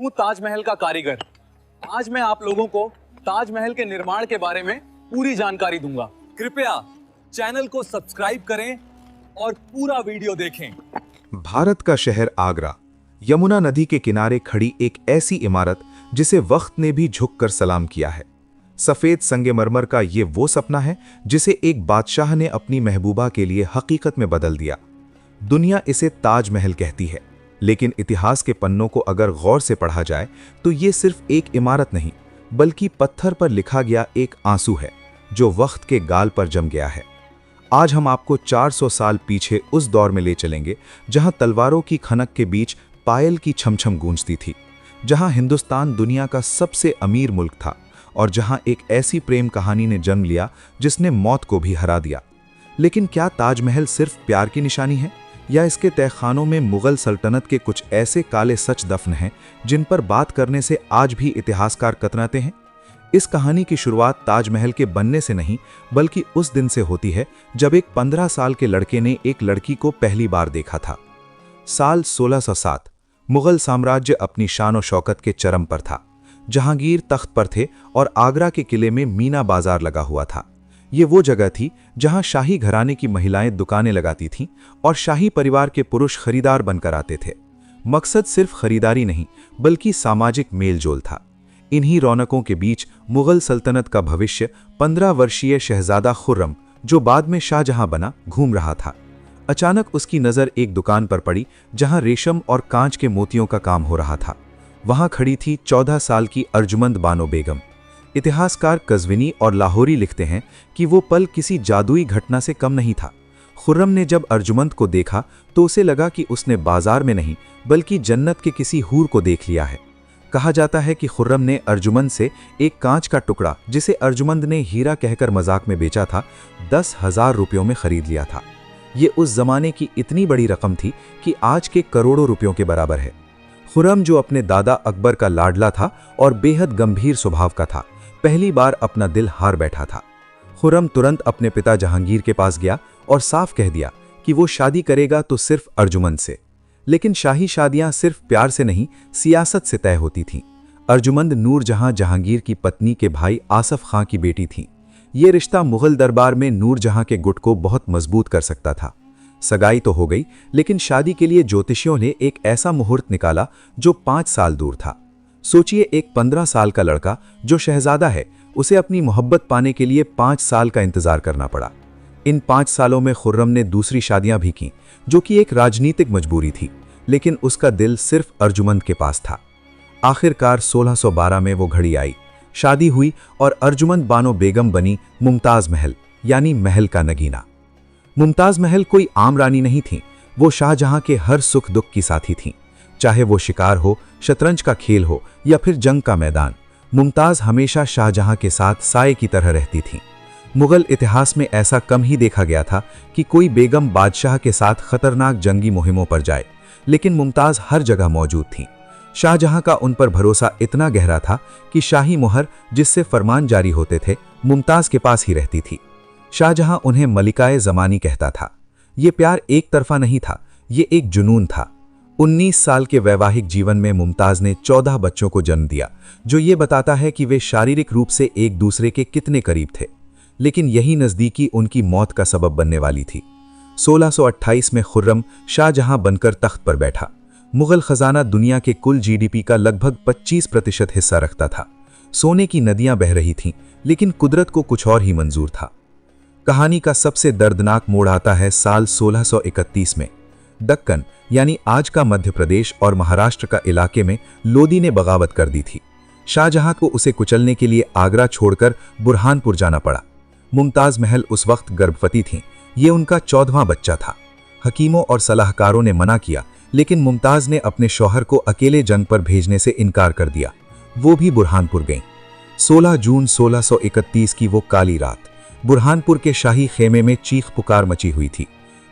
हूँ ताजमहल का कारीगर। आज मैं आप लोगों को ताजमहल के निर्माण के बारे में पूरी जानकारी दूंगा। कृपया चैनल को सब्सक्राइब करें और पूरा वीडियो देखें। भारत का शहर आगरा यमुना नदी के किनारे खड़ी एक ऐसी इमारत जिसे वक्त ने भी झुककर सलाम किया है। सफेद संगमरमर का ये वो सपना है जिसे एक बादशाह ने अपनी महबूबा के लिए हकीकत में बदल दिया। दुनिया इसे ताजमहल कहती है, लेकिन इतिहास के पन्नों को अगर गौर से पढ़ा जाए तो ये सिर्फ एक इमारत नहीं बल्कि पत्थर पर लिखा गया एक आंसू है जो वक्त के गाल पर जम गया है। आज हम आपको 400 साल पीछे उस दौर में ले चलेंगे जहां तलवारों की खनक के बीच पायल की छमछम गूंजती थी, जहां हिंदुस्तान दुनिया का सबसे अमीर मुल्क था और जहां एक ऐसी प्रेम कहानी ने जन्म लिया जिसने मौत को भी हरा दिया। लेकिन क्या ताजमहल सिर्फ प्यार की निशानी है या इसके तहखानों में मुगल सल्तनत के कुछ ऐसे काले सच दफन हैं जिन पर बात करने से आज भी इतिहासकार कतराते हैं? इस कहानी की शुरुआत ताजमहल के बनने से नहीं बल्कि उस दिन से होती है जब एक 15 साल के लड़के ने एक लड़की को पहली बार देखा था। साल 1607 मुगल साम्राज्य अपनी शान और शौकत के चरम पर था। जहांगीर तख्त पर थे और आगरा के किले में मीना बाजार लगा हुआ था। ये वो जगह थी जहां शाही घराने की महिलाएं दुकानें लगाती थीं और शाही परिवार के पुरुष खरीदार बनकर आते थे। मकसद सिर्फ खरीदारी नहीं बल्कि सामाजिक मेलजोल था। इन्हीं रौनकों के बीच मुगल सल्तनत का भविष्य 15 वर्षीय शहजादा खुर्रम, जो बाद में शाहजहां बना, घूम रहा था। अचानक उसकी नज़र एक दुकान पर पड़ी जहां रेशम और कांच के मोतियों का काम हो रहा था। वहां खड़ी थी 14 साल की अर्जुमंद बानो बेगम। इतिहासकार कज़विनी और लाहौरी लिखते हैं कि वो पल किसी जादुई घटना से कम नहीं था। खुर्रम ने जब अर्जुमंद को देखा तो उसे लगा कि उसने बाजार में नहीं बल्कि जन्नत के किसी हूर को देख लिया है। कहा जाता है कि खुर्रम ने अर्जुमंद से एक कांच का टुकड़ा, जिसे अर्जुमंद ने हीरा कहकर मजाक में बेचा था, 10,000 रुपयों में खरीद लिया था। ये उस जमाने की इतनी बड़ी रकम थी कि आज के करोड़ों रुपयों के बराबर है। खुर्रम, जो अपने दादा अकबर का लाडला था और बेहद गंभीर स्वभाव का था, पहली बार अपना दिल हार बैठा था। खुर्रम तुरंत अपने पिता जहांगीर के पास गया और साफ कह दिया कि वो शादी करेगा तो सिर्फ अर्जुमंद से। लेकिन शाही शादियां सिर्फ प्यार से नहीं, सियासत से तय होती थीं। अर्जुमंद नूरजहां जहांगीर की पत्नी के भाई आसफ खां की बेटी थी। ये रिश्ता मुगल दरबार में नूरजहां के गुट को बहुत मजबूत कर सकता था। सगाई तो हो गई, लेकिन शादी के लिए ज्योतिषियों ने एक ऐसा मुहूर्त निकाला जो 5 साल दूर था। सोचिए, एक 15 साल का लड़का जो शहजादा है, उसे अपनी मोहब्बत पाने के लिए 5 साल का इंतजार करना पड़ा। इन 5 सालों में खुर्रम ने दूसरी शादियां भी की, जो कि एक राजनीतिक मजबूरी थी, लेकिन उसका दिल सिर्फ अर्जुमंद के पास था। आखिरकार 1612 में वो घड़ी आई, शादी हुई और अर्जुमंद बानो बेगम बनी मुमताज महल, यानी महल का नगीना। मुमताज महल कोई आम रानी नहीं थी, वो शाहजहां के हर सुख दुख की साथी थीं। चाहे वो शिकार हो, शतरंज का खेल हो या फिर जंग का मैदान, मुमताज हमेशा शाहजहां के साथ साए की तरह रहती थीं। मुगल इतिहास में ऐसा कम ही देखा गया था कि कोई बेगम बादशाह के साथ खतरनाक जंगी मुहिमों पर जाए, लेकिन मुमताज हर जगह मौजूद थीं। शाहजहां का उन पर भरोसा इतना गहरा था कि शाही मुहर, जिससे फरमान जारी होते थे, मुमताज के पास ही रहती थी। शाहजहां उन्हें मलिकाए ज़मानी कहता था। ये प्यार एक तरफा नहीं था, ये एक जुनून था। 19 साल के वैवाहिक जीवन में मुमताज ने 14 बच्चों को जन्म दिया, जो ये बताता है कि वे शारीरिक रूप से एक दूसरे के कितने करीब थे। लेकिन यही नज़दीकी उनकी मौत का सबब बनने वाली थी। 1628 में खुर्रम शाहजहां बनकर तख्त पर बैठा। मुगल खजाना दुनिया के कुल जीडीपी का लगभग 25% हिस्सा रखता था। सोने की नदियां बह रही थीं, लेकिन कुदरत को कुछ और ही मंजूर था। कहानी का सबसे दर्दनाक मोड़ आता है साल 1631 में। दक्कन, यानी आज का मध्य प्रदेश और महाराष्ट्र का इलाके में, लोदी ने बगावत कर दी थी। शाहजहां को उसे कुचलने के लिए आगरा छोड़कर बुरहानपुर जाना पड़ा। मुमताज महल उस वक्त गर्भवती थीं। ये उनका 14वां बच्चा था। हकीमों और सलाहकारों ने मना किया, लेकिन मुमताज ने अपने शौहर को अकेले जंग पर भेजने से इनकार कर दिया। वो भी बुरहानपुर गईं। 16 जून 1631 की वो काली रात बुरहानपुर के शाही खेमे में चीख पुकार मची हुई थी।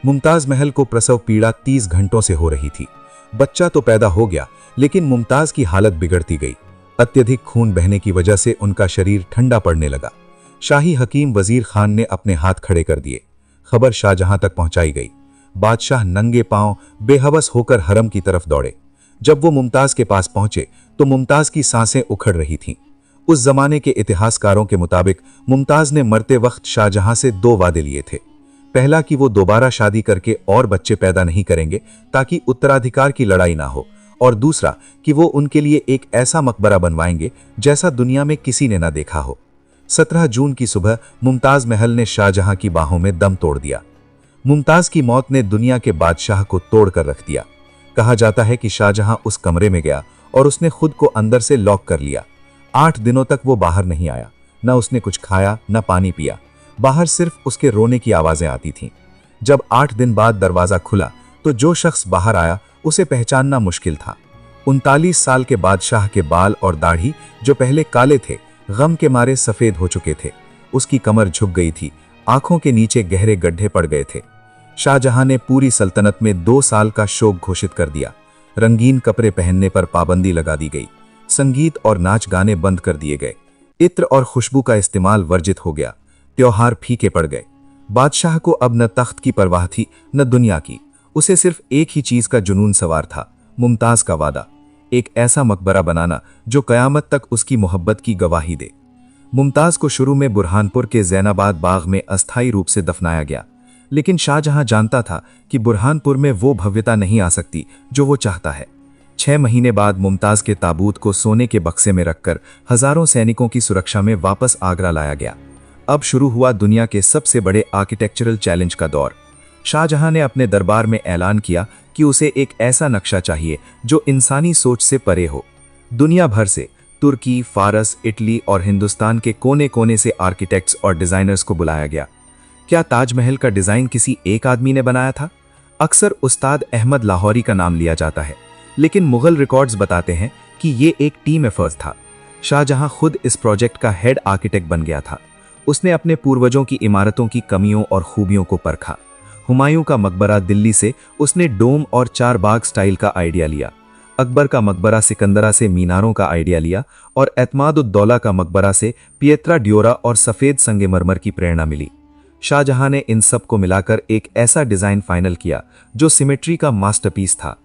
मुमताज महल को प्रसव पीड़ा 30 घंटों से हो रही थी। बच्चा तो पैदा हो गया, लेकिन मुमताज की हालत बिगड़ती गई। अत्यधिक खून बहने की वजह से उनका शरीर ठंडा पड़ने लगा। शाही हकीम वजीर खान ने अपने हाथ खड़े कर दिए। खबर शाहजहां तक पहुंचाई गई। बादशाह नंगे पांव बेहवस होकर हरम की तरफ दौड़े। जब वो मुमताज के पास पहुंचे तो मुमताज की सांसें उखड़ रही थीं। उस जमाने के इतिहासकारों के मुताबिक मुमताज ने मरते वक्त शाहजहां से 2 वादे लिए थे। पहला कि वो दोबारा शादी करके और बच्चे पैदा नहीं करेंगे ताकि उत्तराधिकार की लड़ाई ना हो, और दूसरा कि वो उनके लिए एक ऐसा मकबरा बनवाएंगे जैसा दुनिया में किसी ने ना देखा हो। 17 जून की सुबह मुमताज महल ने शाहजहां की बाहों में दम तोड़ दिया। मुमताज की मौत ने दुनिया के बादशाह को तोड़ कर रख दिया। कहा जाता है कि शाहजहां उस कमरे में गया और उसने खुद को अंदर से लॉक कर लिया। 8 दिनों तक वो बाहर नहीं आया, न उसने कुछ खाया न पानी पिया। बाहर सिर्फ उसके रोने की आवाजें आती थीं। जब 8 दिन बाद दरवाजा खुला तो जो शख्स बाहर आया उसे पहचानना मुश्किल था। 39 साल के बादशाह के बाल और दाढ़ी जो पहले काले थे, गम के मारे सफेद हो चुके थे। उसकी कमर झुक गई थी, आंखों के नीचे गहरे गड्ढे पड़ गए थे। शाहजहां ने पूरी सल्तनत में 2 साल का शोक घोषित कर दिया। रंगीन कपड़े पहनने पर पाबंदी लगा दी गई। संगीत और नाच गाने बंद कर दिए गए। इत्र और खुशबू का इस्तेमाल वर्जित हो गया। त्योहार फीके पड़ गए। बादशाह को अब न तख्त की परवाह थी न दुनिया की। उसे सिर्फ एक ही चीज का जुनून सवार था, मुमताज का वादा, एक ऐसा मकबरा बनाना जो कयामत तक उसकी मोहब्बत की गवाही दे। मुमताज को शुरू में बुरहानपुर के जैनाबाद बाग में अस्थायी रूप से दफनाया गया, लेकिन शाहजहां जानता था कि बुरहानपुर में वो भव्यता नहीं आ सकती जो वो चाहता है। 6 महीने बाद मुमताज के ताबूत को सोने के बक्से में रखकर हजारों सैनिकों की सुरक्षा में वापस आगरा लाया गया। अब शुरू हुआ दुनिया के सबसे बड़े आर्किटेक्चरल चैलेंज का दौर। शाहजहां ने अपने दरबार में ऐलान किया कि उसे एक ऐसा नक्शा चाहिए जो इंसानी सोच से परे हो। दुनिया भर से तुर्की, फारस, इटली और हिंदुस्तान के कोने कोने से आर्किटेक्ट्स और डिजाइनर्स को बुलाया गया। क्या ताजमहल का डिजाइन किसी एक आदमी ने बनाया था? अक्सर उस्ताद अहमद लाहौरी का नाम लिया जाता है, लेकिन मुगल रिकॉर्ड्स बताते हैं कि ये एक टीम एफर्ट था। शाहजहां खुद इस प्रोजेक्ट का हेड आर्किटेक्ट बन गया था। उसने अपने पूर्वजों की इमारतों की कमियों और खूबियों को परखा। हुमायूं का मकबरा दिल्ली से उसने डोम और 4 बाग स्टाइल का आइडिया लिया। अकबर का मकबरा सिकंदरा से मीनारों का आइडिया लिया और एतमाद-उद-दौला का मकबरा से पिएत्रा ड्योरा और सफेद संगमरमर की प्रेरणा मिली। शाहजहां ने इन सब को मिलाकर एक ऐसा डिजाइन फाइनल किया जो सिमेट्री का मास्टरपीस था।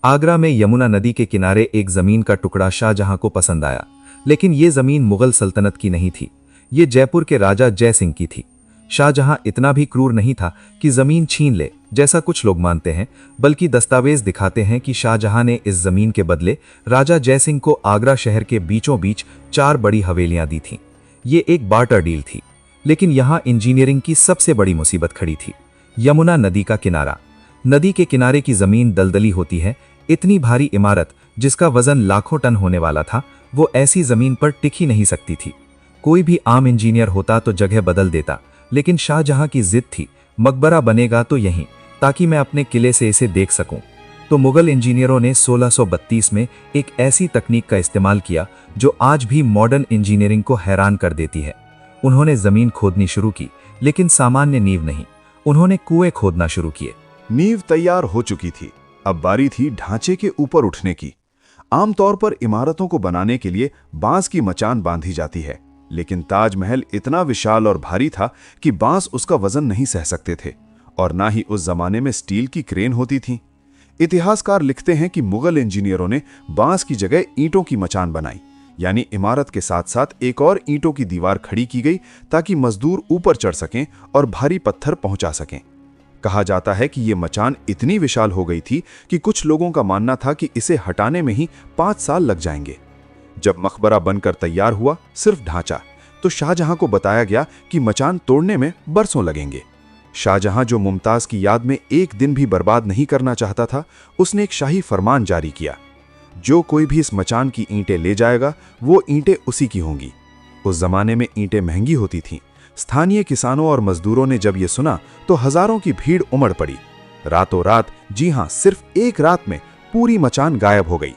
आगरा में यमुना नदी के किनारे एक जमीन का टुकड़ा शाहजहां को पसंद आया, लेकिन ये जमीन मुगल सल्तनत की नहीं थी, ये जयपुर के राजा जय सिंह की थी। शाहजहां इतना भी क्रूर नहीं था कि जमीन छीन ले, जैसा कुछ लोग मानते हैं, बल्कि दस्तावेज दिखाते हैं कि शाहजहां ने इस जमीन के बदले राजा जय सिंह को आगरा शहर के बीचों बीच 4 बड़ी हवेलियां दी थीं। ये एक बार्टर डील थी, लेकिन यहां इंजीनियरिंग की सबसे बड़ी मुसीबत खड़ी थी। यमुना नदी का किनारा। नदी के किनारे की जमीन दलदली होती है। इतनी भारी इमारत जिसका वजन लाखों टन होने वाला था, वो ऐसी जमीन पर टिक ही नहीं सकती थी। कोई भी आम इंजीनियर होता तो जगह बदल देता, लेकिन शाहजहां की जिद थी, मकबरा बनेगा तो यहीं, ताकि मैं अपने किले से इसे देख सकूं। तो मुगल इंजीनियरों ने 1632 में एक ऐसी तकनीक का इस्तेमाल किया जो आज भी मॉडर्न इंजीनियरिंग को हैरान कर देती है। उन्होंने जमीन खोदनी शुरू की, लेकिन सामान्य नींव नहीं, उन्होंने कुएं खोदना शुरू किए। नींव तैयार हो चुकी थी, अब बारी थी ढांचे के ऊपर उठने की। आमतौर पर इमारतों को बनाने के लिए बांस की मचान बांधी जाती है, लेकिन ताजमहल इतना विशाल और भारी था कि बांस उसका वजन नहीं सह सकते थे, और ना ही उस जमाने में स्टील की क्रेन होती थी। इतिहासकार लिखते हैं कि मुगल इंजीनियरों ने बांस की जगह ईंटों की मचान बनाई, यानी इमारत के साथ साथ एक और ईंटों की दीवार खड़ी की गई ताकि मजदूर ऊपर चढ़ सकें और भारी पत्थर पहुंचा सकें। कहा जाता है कि यह मचान इतनी विशाल हो गई थी कि कुछ लोगों का मानना था कि इसे हटाने में ही 5 साल लग जाएंगे। जब मकबरा बनकर तैयार हुआ, सिर्फ ढांचा, तो शाहजहां को बताया गया कि मचान तोड़ने में बरसों लगेंगे। शाहजहां, जो मुमताज की याद में एक दिन भी बर्बाद नहीं करना चाहता था, उसने एक शाही फरमान जारी किया, जो कोई भी इस मचान की ईंटें ले जाएगा वो ईंटें उसी की होंगी। उस जमाने में ईंटें महंगी होती थीं। स्थानीय किसानों और मजदूरों ने जब ये सुना तो हजारों की भीड़ उमड़ पड़ी। रातों रात, जी हां, सिर्फ एक रात में पूरी मचान गायब हो गई।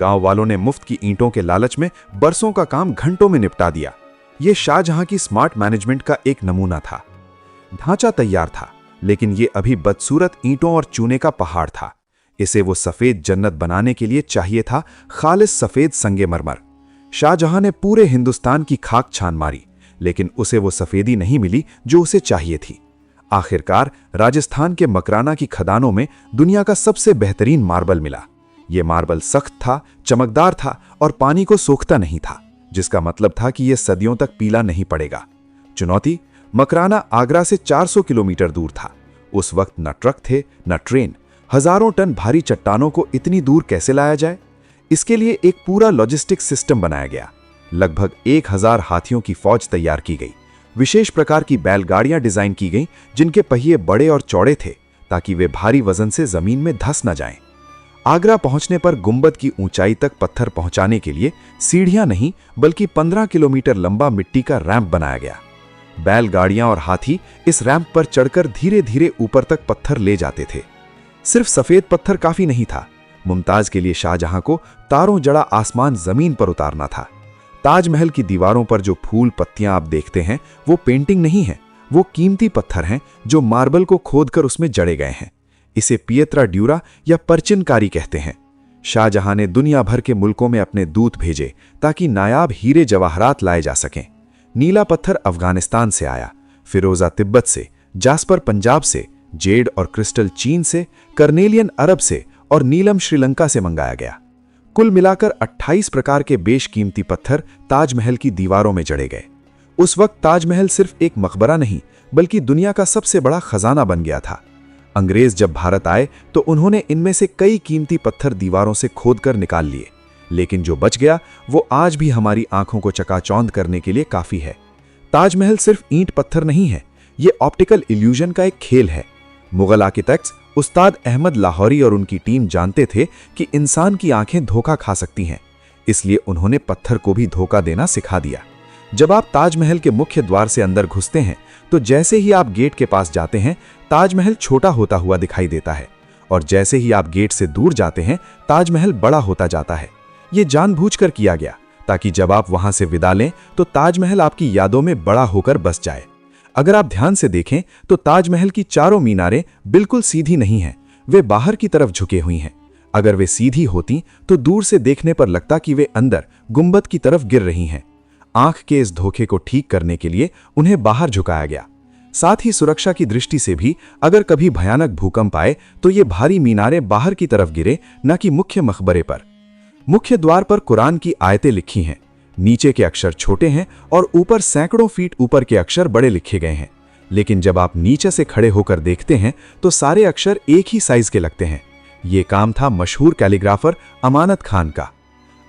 गांव वालों ने मुफ्त की ईंटों के लालच में बरसों का काम घंटों में निपटा दिया। यह शाहजहां की स्मार्ट मैनेजमेंट का एक नमूना था। ढांचा तैयार था, लेकिन यह अभी बदसूरत ईंटों और चूने का पहाड़ था। इसे वो सफेद जन्नत बनाने के लिए चाहिए था खालिस सफेद संगमरमर। शाहजहां ने पूरे हिंदुस्तान की खाक छान मारी, लेकिन उसे वो सफेदी नहीं मिली जो उसे चाहिए थी। आखिरकार राजस्थान के मकराना की खदानों में दुनिया का सबसे बेहतरीन मार्बल मिला। ये मार्बल सख्त था, चमकदार था और पानी को सोखता नहीं था, जिसका मतलब था कि यह सदियों तक पीला नहीं पड़ेगा। चुनौती, मकराना आगरा से 400 किलोमीटर दूर था। उस वक्त न ट्रक थे न ट्रेन। हजारों टन भारी चट्टानों को इतनी दूर कैसे लाया जाए? इसके लिए एक पूरा लॉजिस्टिक सिस्टम बनाया गया। लगभग 1000 हाथियों की फौज तैयार की गई। विशेष प्रकार की बैलगाड़ियां डिजाइन की गईं, जिनके पहिए बड़े और चौड़े थे ताकि वे भारी वजन से जमीन में धंस न जाएं। आगरा पहुंचने पर गुंबद की ऊंचाई तक पत्थर पहुंचाने के लिए सीढ़ियां नहीं बल्कि 15 किलोमीटर लंबा मिट्टी का रैंप बनाया गया। बैलगाड़ियां और हाथी इस रैंप पर चढ़कर धीरे धीरे ऊपर तक पत्थर ले जाते थे। सिर्फ सफेद पत्थर काफी नहीं था। मुमताज के लिए शाहजहां को तारों जड़ा आसमान जमीन पर उतारना था। ताजमहल की दीवारों पर जो फूल पत्तियां आप देखते हैं वो पेंटिंग नहीं है, वो कीमती पत्थर हैं जो मार्बल को खोदकर उसमें जड़े गए हैं। इसे पियत्रा ड्यूरा या परचिनकारी कहते हैं। शाहजहां ने दुनिया भर के मुल्कों में अपने दूत भेजे ताकि नायाब हीरे जवाहरात लाए जा सकें। नीला पत्थर अफगानिस्तान से आया, फिरोजा तिब्बत से, जास्पर पंजाब से, जेड और क्रिस्टल चीन से, कर्नेलियन अरब से और नीलम श्रीलंका से मंगाया गया। कुल मिलाकर 28 प्रकार के बेशकीमती पत्थर ताजमहल की दीवारों में जड़े गए। उस वक्त ताजमहल सिर्फ एक मकबरा नहीं बल्कि दुनिया का सबसे बड़ा खजाना बन गया था। अंग्रेज जब भारत आए तो उन्होंने इनमें से कई कीमती पत्थर दीवारों से खोदकर निकाल लिए, लेकिन जो बच गया वो आज भी हमारी आंखों को चकाचौंध करने के लिए काफी है। ताजमहल सिर्फ ईंट पत्थर नहीं है, ये ऑप्टिकल इल्यूजन का एक खेल है। मुगल आर्किटेक्ट्स उस्ताद अहमद लाहौरी और उनकी टीम जानते थे कि इंसान की आंखें धोखा खा सकती हैं, इसलिए उन्होंने पत्थर को भी धोखा देना सिखा दिया। जब आप ताजमहल के मुख्य द्वार से अंदर घुसते हैं तो जैसे ही आप गेट के पास जाते हैं ताजमहल छोटा होता हुआ दिखाई देता है, और जैसे ही आप गेट से दूर जाते हैं ताजमहल बड़ा होता जाता है। ये जानबूझकर किया गया ताकि जब आप वहां से विदा लें तो ताजमहल आपकी यादों में बड़ा होकर बस जाए। अगर आप ध्यान से देखें तो ताजमहल की चारों मीनारें बिल्कुल सीधी नहीं हैं, वे बाहर की तरफ झुके हुई हैं। अगर वे सीधी होती तो दूर से देखने पर लगता कि वे अंदर गुंबद की तरफ गिर रही हैं। आंख के इस धोखे को ठीक करने के लिए उन्हें बाहर झुकाया गया। साथ ही सुरक्षा की दृष्टि से भी अगर कभी भयानक भूकंप आए तो ये भारी मीनारें बाहर की तरफ गिरे, न कि मुख्य मकबरे पर। मुख्य द्वार पर कुरान की आयतें लिखी हैं। नीचे के अक्षर छोटे हैं और ऊपर सैकड़ों फीट ऊपर के अक्षर बड़े लिखे गए हैं, लेकिन जब आप नीचे से खड़े होकर देखते हैं तो सारे अक्षर एक ही साइज के लगते हैं। ये काम था मशहूर कैलीग्राफर अमानत खान का।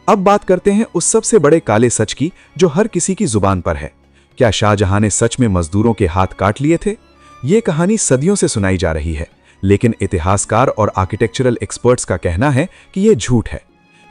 अब बात करते हैं उस सबसे बड़े काले सच की जो हर किसी की जुबान पर है। क्या शाहजहां ने सच में मजदूरों के हाथ काट लिए थे? ये कहानी सदियों से सुनाई जा रही है, लेकिन इतिहासकार और आर्किटेक्चरल एक्सपर्ट्स का कहना है कि यह झूठ है।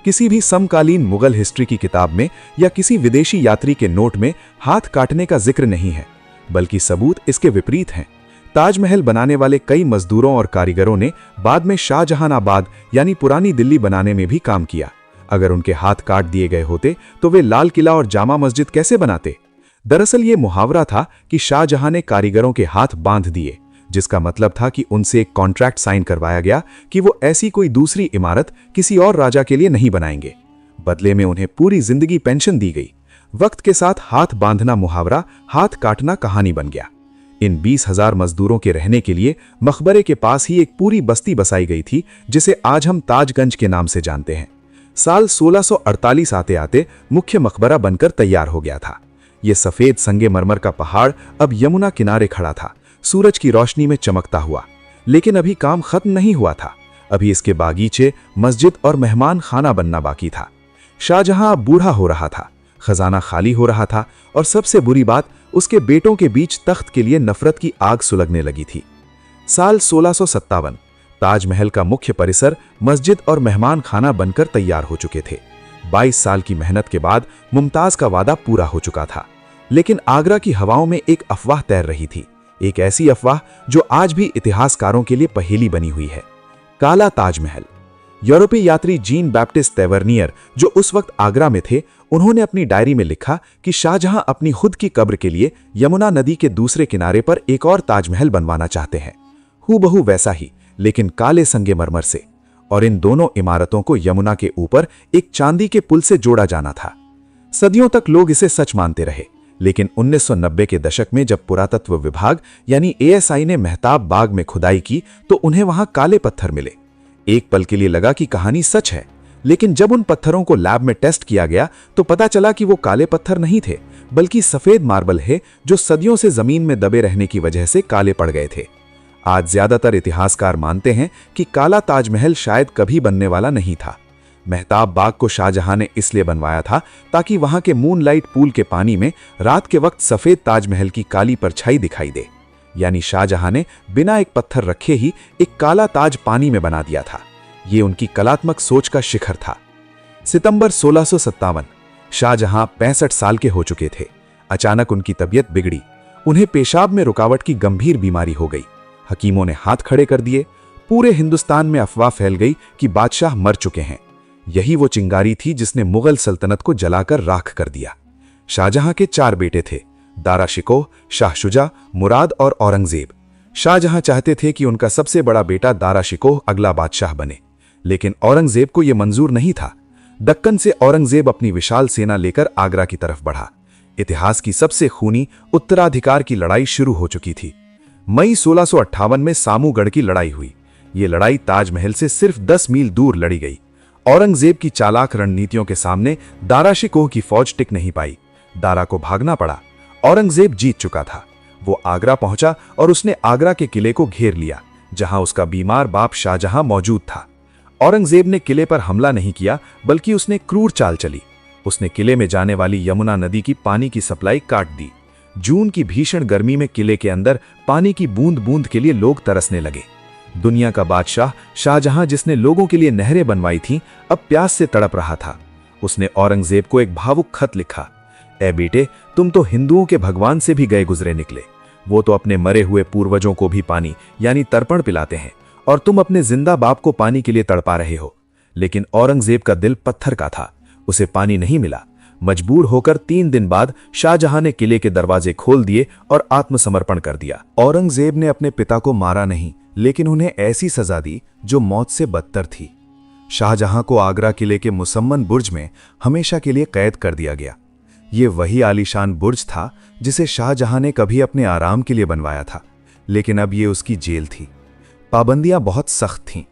किसी भी समकालीन मुगल हिस्ट्री की किताब में या किसी विदेशी यात्री के नोट में हाथ काटने का जिक्र नहीं है, बल्कि सबूत इसके विपरीत हैं। ताजमहल बनाने वाले कई मजदूरों और कारीगरों ने बाद में शाहजहानाबाद यानी पुरानी दिल्ली बनाने में भी काम किया। अगर उनके हाथ काट दिए गए होते तो वे लाल किला और जामा मस्जिद कैसे बनाते? दरअसल ये मुहावरा था कि शाहजहां ने कारीगरों के हाथ बांध दिए, जिसका मतलब था कि उनसे एक कॉन्ट्रैक्ट साइन करवाया गया कि वो ऐसी कोई दूसरी इमारत किसी और राजा के लिए नहीं बनाएंगे। बदले में उन्हें पूरी जिंदगी पेंशन दी गई। वक्त के साथ हाथ बांधना मुहावरा हाथ काटना कहानी बन गया। इन 20,000 मजदूरों के रहने के लिए मकबरे के पास ही एक पूरी बस्ती बसाई गई थी, जिसे आज हम ताजगंज के नाम से जानते हैं। साल 1648 आते आते मुख्य मकबरा बनकर तैयार हो गया था। यह सफेद संगमरमर का पहाड़ अब यमुना किनारे खड़ा था, सूरज की रोशनी में चमकता हुआ। लेकिन अभी काम खत्म नहीं हुआ था। अभी इसके बागीचे, मस्जिद और मेहमान खाना बनना बाकी था। शाहजहां अब बूढ़ा हो रहा था, खजाना खाली हो रहा था और सबसे बुरी बात, उसके बेटों के बीच तख्त के लिए नफरत की आग सुलगने लगी थी। साल 1657 ताजमहल का मुख्य परिसर मस्जिद और मेहमान खाना बनकर तैयार हो चुके थे। 22 साल की मेहनत के बाद मुमताज का वादा पूरा हो चुका था। लेकिन आगरा की हवाओं में एक अफवाह तैर रही थी, एक ऐसी अफवाह जो आज भी इतिहासकारों के लिए पहेली बनी हुई है। काला ताजमहल। यूरोपीय यात्री जीन बैप्टिस्ट तेवर्नियर, जो उस वक्त आगरा में थे, उन्होंने अपनी डायरी में लिखा कि शाहजहां अपनी खुद की कब्र के लिए यमुना नदी के दूसरे किनारे पर एक और ताजमहल बनवाना चाहते हैं, हूबहू वैसा ही, लेकिन काले संगमरमर से। और इन दोनों इमारतों को यमुना के ऊपर एक चांदी के पुल से जोड़ा जाना था। सदियों तक लोग इसे सच मानते रहे, लेकिन 1990 के दशक में जब पुरातत्व विभाग यानी ASI ने मेहताब बाग में खुदाई की तो उन्हें वहां काले पत्थर मिले। एक पल के लिए लगा कि कहानी सच है, लेकिन जब उन पत्थरों को लैब में टेस्ट किया गया तो पता चला कि वो काले पत्थर नहीं थे, बल्कि सफेद मार्बल है जो सदियों से जमीन में दबे रहने की वजह से काले पड़ गए थे। आज ज्यादातर इतिहासकार मानते हैं कि काला ताजमहल शायद कभी बनने वाला नहीं था। मेहताब बाग को शाहजहां ने इसलिए बनवाया था ताकि वहां के मूनलाइट पूल के पानी में रात के वक्त सफेद ताजमहल की काली परछाई दिखाई दे। यानी शाहजहां ने बिना एक पत्थर रखे ही एक काला ताज पानी में बना दिया था। ये उनकी कलात्मक सोच का शिखर था। सितंबर 1657, शाहजहां 65 साल के हो चुके थे। अचानक उनकी तबीयत बिगड़ी। उन्हें पेशाब में रुकावट की गंभीर बीमारी हो गई। हकीमों ने हाथ खड़े कर दिए। पूरे हिंदुस्तान में अफवाह फैल गई कि बादशाह मर चुके हैं। यही वो चिंगारी थी जिसने मुगल सल्तनत को जलाकर राख कर दिया। शाहजहां के 4 बेटे थे, दारा शिकोह, शाह शुजा, मुराद और औरंगजेब। शाहजहां चाहते थे कि उनका सबसे बड़ा बेटा दारा शिकोह अगला बादशाह बने, लेकिन औरंगजेब को यह मंजूर नहीं था। दक्कन से औरंगजेब अपनी विशाल सेना लेकर आगरा की तरफ बढ़ा। इतिहास की सबसे खूनी उत्तराधिकार की लड़ाई शुरू हो चुकी थी। मई 1658 में सामूगढ़ की लड़ाई हुई। ये लड़ाई ताजमहल से सिर्फ 10 मील दूर लड़ी गई। औरंगजेब की चालाक रणनीतियों के सामने दारा शिकोह की फौज टिक नहीं पाई। दारा को भागना पड़ा। औरंगजेब जीत चुका था। वो आगरा पहुंचा और उसने आगरा के किले को घेर लिया, जहां उसका बीमार बाप शाहजहां मौजूद था। औरंगजेब ने किले पर हमला नहीं किया, बल्कि उसने क्रूर चाल चली। उसने किले में जाने वाली यमुना नदी की पानी की सप्लाई काट दी। जून की भीषण गर्मी में किले के अंदर पानी की बूंद बूंद के लिए लोग तरसने लगे। दुनिया का बादशाह शाहजहां, जिसने लोगों के लिए नहरें बनवाई थीं, अब प्यास से तड़प रहा था। उसने औरंगजेब को एक भावुक खत लिखा। ए बेटे, तुम तो हिंदुओं के भगवान से भी गए गुजरे निकले। वो तो अपने मरे हुए पूर्वजों को भी पानी यानी तर्पण पिलाते हैं, और तुम अपने जिंदा बाप को पानी के लिए तड़पा रहे हो। लेकिन औरंगजेब का दिल पत्थर का था। उसे पानी नहीं मिला। मजबूर होकर 3 दिन बाद शाहजहां ने किले के दरवाजे खोल दिए और आत्मसमर्पण कर दिया। औरंगजेब ने अपने पिता को मारा नहीं, लेकिन उन्हें ऐसी सजा दी जो मौत से बदतर थी। शाहजहां को आगरा किले के मुसम्मन बुर्ज में हमेशा के लिए कैद कर दिया गया। ये वही आलीशान बुर्ज था जिसे शाहजहां ने कभी अपने आराम के लिए बनवाया था, लेकिन अब ये उसकी जेल थी। पाबंदियां बहुत सख्त थीं।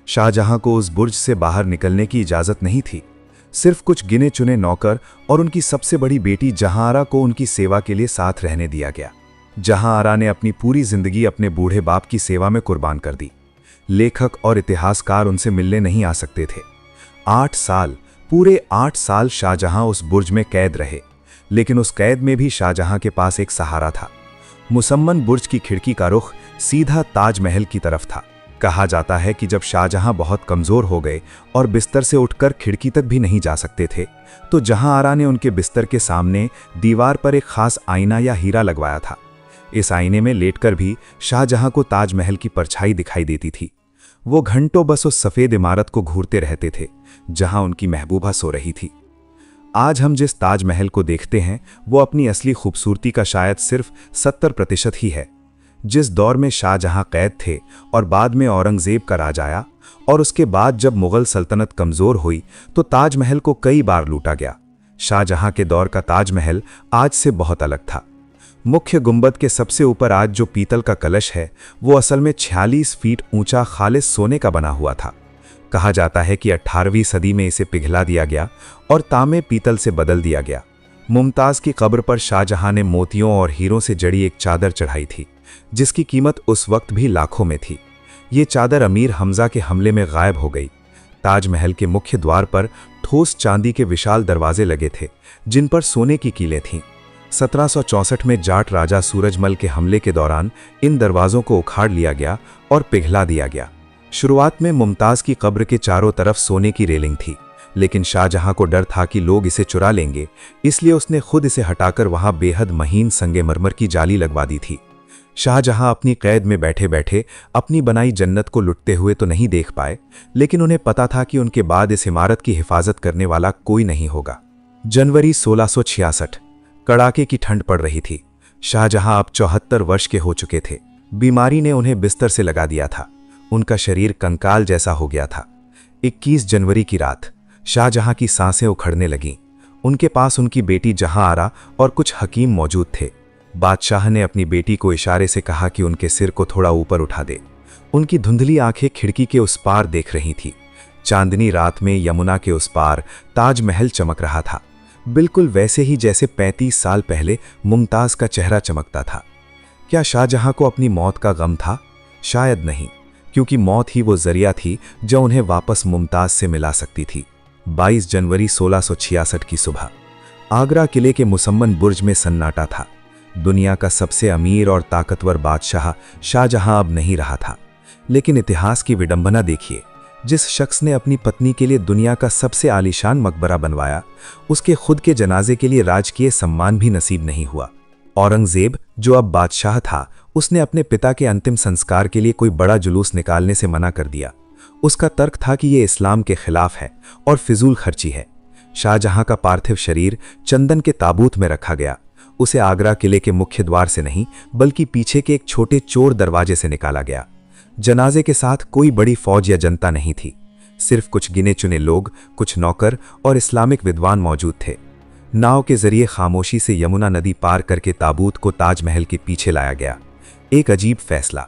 शाहजहां को उस बुर्ज से बाहर निकलने की इजाजत नहीं थी। सिर्फ कुछ गिने चुने नौकर और उनकी सबसे बड़ी बेटी जहांआरा को उनकी सेवा के लिए साथ रहने दिया गया। जहांआरा ने अपनी पूरी जिंदगी अपने बूढ़े बाप की सेवा में कुर्बान कर दी। लेखक और इतिहासकार उनसे मिलने नहीं आ सकते थे। 8 साल, पूरे 8 साल शाहजहां उस बुर्ज में कैद रहे, लेकिन उस कैद में भी शाहजहां के पास एक सहारा था। मुसम्मन बुर्ज की खिड़की का रुख सीधा ताजमहल की तरफ था। कहा जाता है कि जब शाहजहां बहुत कमजोर हो गए और बिस्तर से उठकर खिड़की तक भी नहीं जा सकते थे, तो जहांआरा ने उनके बिस्तर के सामने दीवार पर एक खास आईना या हीरा लगवाया था। इस आईने में लेटकर भी शाहजहां को ताजमहल की परछाई दिखाई देती थी। वो घंटों बस उस सफेद इमारत को घूरते रहते थे जहां उनकी महबूबा सो रही थी। आज हम जिस ताजमहल को देखते हैं वो अपनी असली खूबसूरती का शायद सिर्फ 70% ही है। जिस दौर में शाहजहां कैद थे और बाद में औरंगजेब का राज आया, और उसके बाद जब मुगल सल्तनत कमजोर हुई तो ताजमहल को कई बार लूटा गया। शाहजहां के दौर का ताजमहल आज से बहुत अलग था। मुख्य गुंबद के सबसे ऊपर आज जो पीतल का कलश है वो असल में 46 फीट ऊंचा खालिस सोने का बना हुआ था। कहा जाता है कि 18वीं सदी में इसे पिघला दिया गया और तांबे पीतल से बदल दिया गया। मुमताज की कब्र पर शाहजहां ने मोतियों और हीरों से जड़ी एक चादर चढ़ाई थी, जिसकी कीमत उस वक्त भी लाखों में थी। ये चादर अमीर हमजा के हमले में गायब हो गई। ताजमहल के मुख्य द्वार पर ठोस चांदी के विशाल दरवाजे लगे थे, जिन पर सोने की कीलें थीं। 1764 में जाट राजा सूरजमल के हमले के दौरान इन दरवाजों को उखाड़ लिया गया और पिघला दिया गया। शुरुआत में मुमताज की कब्र के चारों तरफ सोने की रेलिंग थी, लेकिन शाहजहां को डर था कि लोग इसे चुरा लेंगे, इसलिए उसने खुद इसे हटाकर वहां बेहद महीन संगमरमर की जाली लगवा दी थी। शाहजहां अपनी कैद में बैठे बैठे अपनी बनाई जन्नत को लुटते हुए तो नहीं देख पाए, लेकिन उन्हें पता था कि उनके बाद इस इमारत की हिफाजत करने वाला कोई नहीं होगा। जनवरी 1666, कड़ाके की ठंड पड़ रही थी। शाहजहां अब 74 वर्ष के हो चुके थे। बीमारी ने उन्हें बिस्तर से लगा दिया था। उनका शरीर कंकाल जैसा हो गया था। 21 जनवरी की रात शाहजहां की सांसें उखड़ने लगीं। उनके पास उनकी बेटी जहांआरा और कुछ हकीम मौजूद थे। बादशाह ने अपनी बेटी को इशारे से कहा कि उनके सिर को थोड़ा ऊपर उठा दे। उनकी धुंधली आंखें खिड़की के उस पार देख रही थी। चांदनी रात में यमुना के उस पार ताजमहल चमक रहा था, बिल्कुल वैसे ही जैसे 35 साल पहले मुमताज का चेहरा चमकता था। क्या शाहजहां को अपनी मौत का गम था? शायद नहीं, क्योंकि मौत ही वो जरिया थी जो उन्हें वापस मुमताज से मिला सकती थी। 22 जनवरी 1666 की सुबह आगरा किले के मुसम्मन बुर्ज में सन्नाटा था। दुनिया का सबसे अमीर और ताकतवर बादशाह शाहजहां अब नहीं रहा था, लेकिन इतिहास की विडंबना देखिए। जिस शख्स ने अपनी पत्नी के लिए दुनिया का सबसे आलीशान मकबरा बनवाया, उसके खुद के जनाजे के लिए राजकीय सम्मान भी नसीब नहीं हुआ। औरंगजेब, जो अब बादशाह था, उसने अपने पिता के अंतिम संस्कार के लिए कोई बड़ा जुलूस निकालने से मना कर दिया। उसका तर्क था कि यह इस्लाम के खिलाफ है और फिजूल खर्ची है। शाहजहां का पार्थिव शरीर चंदन के ताबूत में रखा गया। उसे आगरा किले के मुख्य द्वार से नहीं, बल्कि पीछे के एक छोटे चोर दरवाजे से निकाला गया। जनाजे के साथ कोई बड़ी फौज या जनता नहीं थी, सिर्फ कुछ गिने चुने लोग, कुछ नौकर और इस्लामिक विद्वान मौजूद थे। नाव के जरिए खामोशी से यमुना नदी पार करके ताबूत को ताजमहल के पीछे लाया गया। एक अजीब फैसला।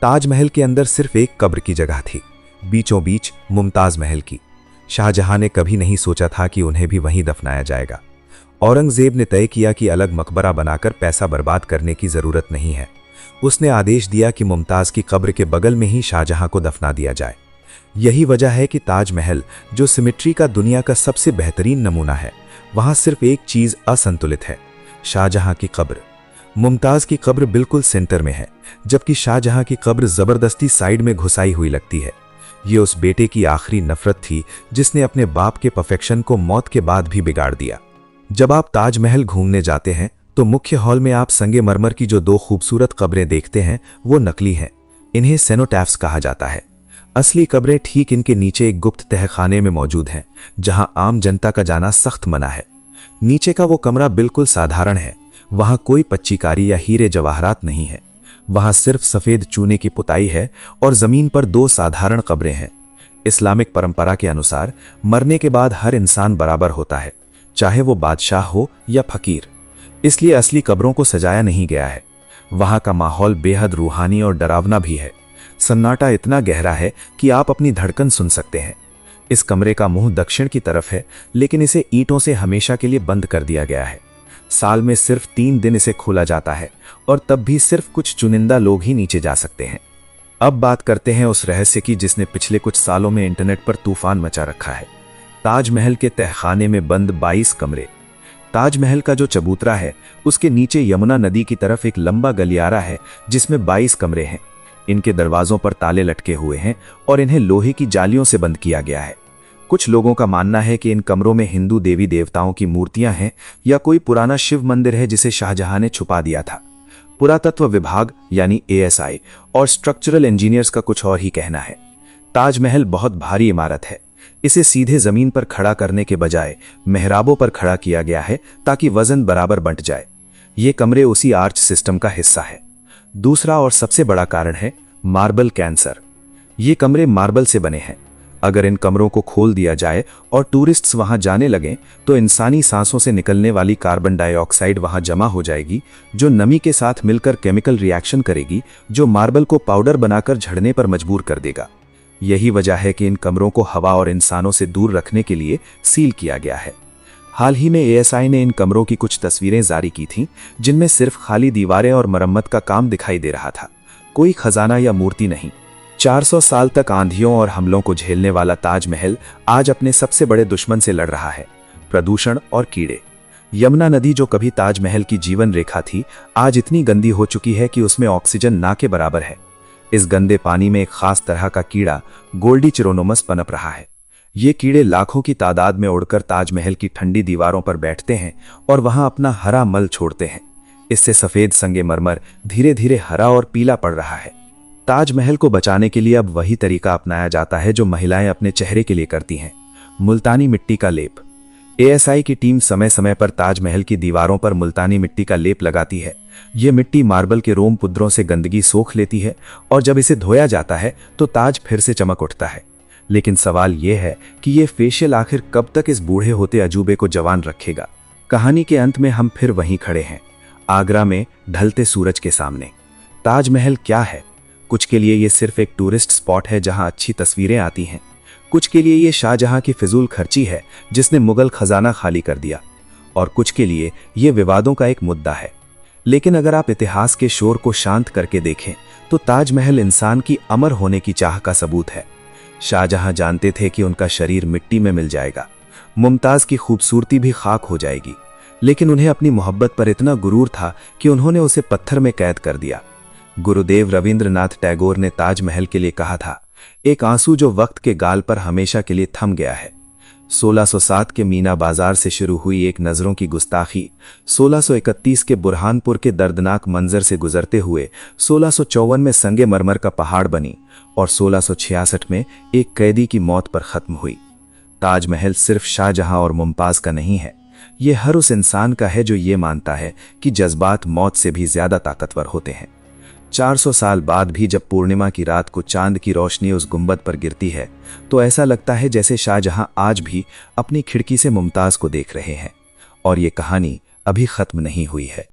ताजमहल के अंदर सिर्फ एक कब्र की जगह थी, बीचों बीच मुमताज महल की। शाहजहां ने कभी नहीं सोचा था कि उन्हें भी वहीं दफनाया जाएगा। औरंगजेब ने तय किया कि अलग मकबरा बनाकर पैसा बर्बाद करने की जरूरत नहीं है। उसने आदेश दिया कि मुमताज की कब्र के बगल में ही शाहजहां को दफना दिया जाए। यही वजह है कि ताजमहल, जो सिमेट्री का दुनिया का सबसे बेहतरीन नमूना है, वहां सिर्फ एक चीज असंतुलित है, शाहजहां की कब्र। मुमताज की कब्र बिल्कुल सेंटर में है, जबकि शाहजहां की कब्र जबरदस्ती साइड में घुसाई हुई लगती है। ये उस बेटे की आखिरी नफरत थी जिसने अपने बाप के परफेक्शन को मौत के बाद भी बिगाड़ दिया। जब आप ताजमहल घूमने जाते हैं तो मुख्य हॉल में आप संगमरमर की जो 2 खूबसूरत कब्रें देखते हैं वो नकली हैं। इन्हें सेनोटैफ्स कहा जाता है। असली कब्रें ठीक इनके नीचे एक गुप्त तहखाने में मौजूद हैं, जहां आम जनता का जाना सख्त मना है। नीचे का वो कमरा बिल्कुल साधारण है। वहां कोई पच्चीकारी या हीरे जवाहरात नहीं है। वहां सिर्फ सफेद चूने की पुताई है और जमीन पर 2 साधारण कब्रें हैं। इस्लामिक परंपरा के अनुसार मरने के बाद हर इंसान बराबर होता है, चाहे वो बादशाह हो या फकीर। इसलिए असली कब्रों को सजाया नहीं गया है। वहां का माहौल बेहद रूहानी और डरावना भी है। सन्नाटा इतना गहरा है कि आप अपनी धड़कन सुन सकते हैं। इस कमरे का मुंह दक्षिण की तरफ है, लेकिन इसे ईंटों से हमेशा के लिए बंद कर दिया गया है। साल में सिर्फ 3 दिन इसे खोला जाता है, और तब भी सिर्फ कुछ चुनिंदा लोग ही नीचे जा सकते हैं। अब बात करते हैं उस रहस्य की जिसने पिछले कुछ सालों में इंटरनेट पर तूफान मचा रखा है। ताजमहल के तहखाने में बंद 22 कमरे। ताजमहल का जो चबूतरा है, उसके नीचे यमुना नदी की तरफ एक लंबा गलियारा है जिसमें 22 कमरे हैं। इनके दरवाजों पर ताले लटके हुए हैं और इन्हें लोहे की जालियों से बंद किया गया है। कुछ लोगों का मानना है कि इन कमरों में हिंदू देवी देवताओं की मूर्तियां हैं या कोई पुराना शिव मंदिर है जिसे शाहजहां ने छुपा दिया था। पुरातत्व विभाग यानी ASI और स्ट्रक्चरल इंजीनियर्स का कुछ और ही कहना है। ताजमहल बहुत भारी इमारत है। इसे सीधे जमीन पर खड़ा करने के बजाय मेहराबों पर खड़ा किया गया है ताकि वजन बराबर बंट जाए। ये कमरे उसी आर्च सिस्टम का हिस्सा है। दूसरा और सबसे बड़ा कारण है मार्बल कैंसर। ये कमरे मार्बल से बने हैं। अगर इन कमरों को खोल दिया जाए और टूरिस्ट्स वहां जाने लगें तो इंसानी सांसों से निकलने वाली कार्बन डाइऑक्साइड वहां जमा हो जाएगी, जो नमी के साथ मिलकर केमिकल रिएक्शन करेगी, जो मार्बल को पाउडर बनाकर झड़ने पर मजबूर कर देगा। यही वजह है कि इन कमरों को हवा और इंसानों से दूर रखने के लिए सील किया गया है। हाल ही में ASI ने इन कमरों की कुछ तस्वीरें जारी की थीं, जिनमें सिर्फ खाली दीवारें और मरम्मत का काम दिखाई दे रहा था, कोई खजाना या मूर्ति नहीं। 400 साल तक आंधियों और हमलों को झेलने वाला ताजमहल आज अपने सबसे बड़े दुश्मन से लड़ रहा है, प्रदूषण और कीड़े। यमुना नदी, जो कभी ताजमहल की जीवन रेखा थी, आज इतनी गंदी हो चुकी है कि उसमें ऑक्सीजन ना के बराबर है। इस गंदे पानी में एक खास तरह का कीड़ा गोल्डीचिरोनोमस पनप रहा है। ये कीड़े लाखों की तादाद में उड़कर ताजमहल की ठंडी दीवारों पर बैठते हैं और वहां अपना हरा मल छोड़ते हैं। इससे सफेद संगमरमर धीरे धीरे हरा और पीला पड़ रहा है। ताजमहल को बचाने के लिए अब वही तरीका अपनाया जाता है जो महिलाएं अपने चेहरे के लिए करती हैं, मुल्तानी मिट्टी का लेप। ASI की टीम समय समय पर ताजमहल की दीवारों पर मुल्तानी मिट्टी का लेप लगाती है। यह मिट्टी मार्बल के रोम पुद्रों से गंदगी सोख लेती है और जब इसे धोया जाता है तो ताज फिर से चमक उठता है। लेकिन सवाल यह है कि यह फेशियल आखिर कब तक इस बूढ़े होते अजूबे को जवान रखेगा। कहानी के अंत में हम फिर वहीं खड़े हैं, आगरा में ढलते सूरज के सामने। ताजमहल क्या है? कुछ के लिए ये सिर्फ एक टूरिस्ट स्पॉट है जहां अच्छी तस्वीरें आती हैं, कुछ के लिए ये शाहजहां की फिजूल खर्ची है जिसने मुगल खजाना खाली कर दिया, और कुछ के लिए ये विवादों का एक मुद्दा है। लेकिन अगर आप इतिहास के शोर को शांत करके देखें तो ताजमहल इंसान की अमर होने की चाह का सबूत है। शाहजहां जानते थे कि उनका शरीर मिट्टी में मिल जाएगा, मुमताज की खूबसूरती भी खाक हो जाएगी, लेकिन उन्हें अपनी मोहब्बत पर इतना गुरूर था कि उन्होंने उसे पत्थर में कैद कर दिया। गुरुदेव रविंद्रनाथ टैगोर ने ताजमहल के लिए कहा था, एक आंसू जो वक्त के गाल पर हमेशा के लिए थम गया है। 1607 के मीना बाजार से शुरू हुई एक नजरों की गुस्ताखी 1631 के बुरहानपुर के दर्दनाक मंजर से गुजरते हुए 1654 में संगे मरमर का पहाड़ बनी और 1666 में एक कैदी की मौत पर खत्म हुई। ताजमहल सिर्फ शाहजहां और मुमताज का नहीं है, ये हर उस इंसान का है जो ये मानता है कि जज्बात मौत से भी ज्यादा ताकतवर होते हैं। 400 साल बाद भी जब पूर्णिमा की रात को चांद की रोशनी उस गुंबद पर गिरती है तो ऐसा लगता है जैसे शाहजहां आज भी अपनी खिड़की से मुमताज को देख रहे हैं और ये कहानी अभी खत्म नहीं हुई है।